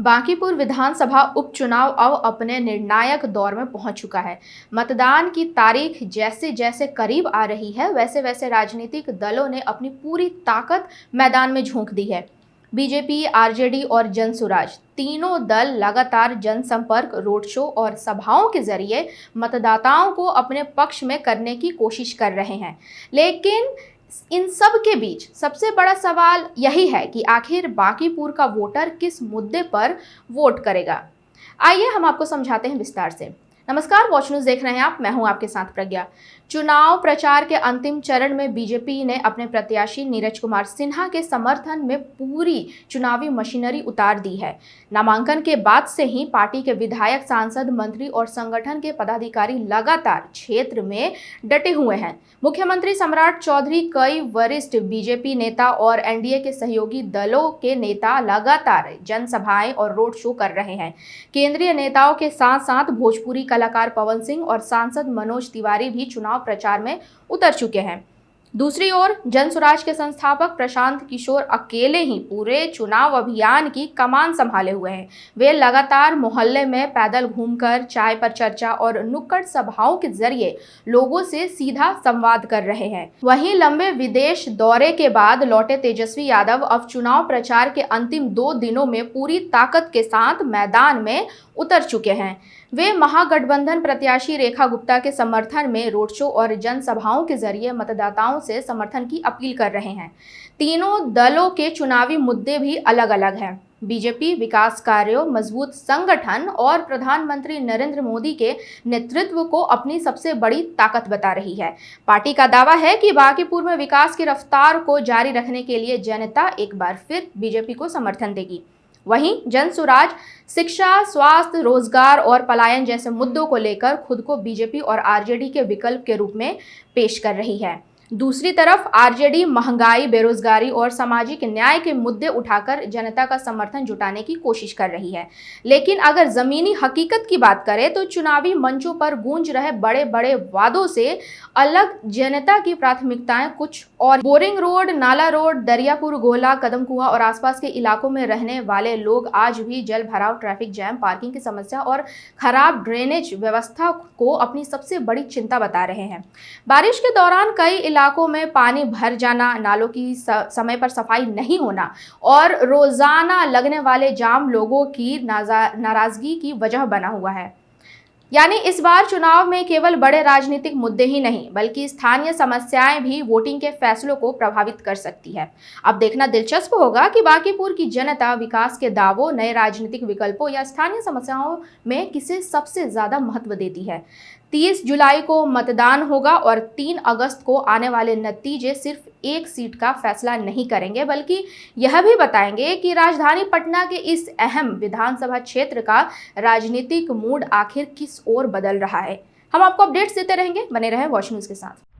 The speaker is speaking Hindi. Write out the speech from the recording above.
बांकीपुर विधानसभा उपचुनाव अब अपने निर्णायक दौर में पहुंच चुका है। मतदान की तारीख जैसे जैसे करीब आ रही है, वैसे वैसे राजनीतिक दलों ने अपनी पूरी ताकत मैदान में झोंक दी है। बीजेपी, आरजेडी और जनसुराज तीनों दल लगातार जनसंपर्क, रोड शो और सभाओं के जरिए मतदाताओं को अपने पक्ष में करने की कोशिश कर रहे हैं। लेकिन इन सब के बीच सबसे बड़ा सवाल यही है कि आखिर बांकीपुर का वोटर किस मुद्दे पर वोट करेगा। आइए हम आपको समझाते हैं विस्तार से। नमस्कार, वॉच न्यूज़ देख रहे हैं आप। मैं हूं आपके साथ प्रज्ञा। चुनाव प्रचार के अंतिम चरण में बीजेपी ने अपने प्रत्याशी नीरज कुमार सिन्हा के समर्थन में पूरी चुनावी मशीनरी उतार दी है। नामांकन के बाद से ही पार्टी के विधायक, सांसद, मंत्री और संगठन के पदाधिकारी लगातार क्षेत्र में डटे हुए हैं। मुख्यमंत्री सम्राट चौधरी, कई वरिष्ठ बीजेपी नेता और एनडीए के सहयोगी दलों के नेता लगातार जनसभाएं और रोड शो कर रहे हैं। केंद्रीय नेताओं के साथ साथ भोजपुरी कलाकार पवन सिंह और सांसद मनोज तिवारी भी चुनाव प्रचार में उतर चुके हैं। दूसरी ओर जनसुराज के संस्थापक प्रशांत किशोर अकेले ही पूरे चुनाव अभियान की कमान संभाले हुए हैं। वे लगातार मोहल्ले में पैदल घूमकर चाय पर चर्चा और नुक्कड़ सभाओं के जरिए लोगों से सीधा संवाद कर रहे हैं। वहीं लंबे विदेश दौरे के बाद लौटे तेजस्वी यादव अब चुनाव प्रचार के अंतिम 2 दिनों में पूरी ताकत के साथ मैदान में उतर चुके हैं। वे महागठबंधन प्रत्याशी रेखा गुप्ता के समर्थन में रोड शो और जनसभाओं के जरिए मतदाताओं से समर्थन की अपील कर रहे हैं। तीनों दलों के चुनावी मुद्दे भी अलग अलग हैं। बीजेपी विकास कार्यों, मजबूत संगठन और प्रधानमंत्री नरेंद्र मोदी के नेतृत्व को अपनी सबसे बड़ी ताकत बता रही है। पार्टी का दावा है कि बांकीपुर में विकास की रफ्तार को जारी रखने के लिए जनता एक बार फिर बीजेपी को समर्थन देगी। वहीं जनसुराज शिक्षा, स्वास्थ्य, रोजगार और पलायन जैसे मुद्दों को लेकर खुद को बीजेपी और आरजेडी के विकल्प के रूप में पेश कर रही है। दूसरी तरफ आरजेडी महंगाई, बेरोजगारी और सामाजिक न्याय के मुद्दे उठाकर जनता का समर्थन जुटाने की कोशिश कर रही है। लेकिन अगर जमीनी हकीकत की बात करें तो चुनावी मंचों पर गूंज रहे बड़े बड़े वादों से अलग जनता की प्राथमिकताएं कुछ और। बोरिंग रोड, नाला रोड, दरियापुर, गोला, कदमकुआं और आसपास के इलाकों में रहने वाले लोग आज भी जल भराव, ट्रैफिक जैम, पार्किंग की समस्या और खराब ड्रेनेज व्यवस्था को अपनी सबसे बड़ी चिंता बता रहे हैं। बारिश के दौरान कई इलाकों में पानी भर जाना, नालों की समय पर सफाई नहीं होना और रोजाना लगने वाले जाम लोगों की नाराजगी की वजह बना हुआ है। यानी इस बार चुनाव में केवल बड़े राजनीतिक मुद्दे ही नहीं बल्कि स्थानीय समस्याएं भी वोटिंग के फैसलों को प्रभावित कर सकती है। अब देखना दिलचस्प होगा कि बांकीपुर की जनता विकास के दावों, नए राजनीतिक विकल्पों या स्थानीय समस्याओं में किसे सबसे ज्यादा महत्व देती है। 30 जुलाई को मतदान होगा और 3 अगस्त को आने वाले नतीजे सिर्फ एक सीट का फैसला नहीं करेंगे बल्कि यह भी बताएंगे कि राजधानी पटना के इस अहम विधानसभा क्षेत्र का राजनीतिक मूड आखिर किस ओर बदल रहा है। हम आपको अपडेट्स देते रहेंगे, बने रहें वॉच न्यूज़ के साथ।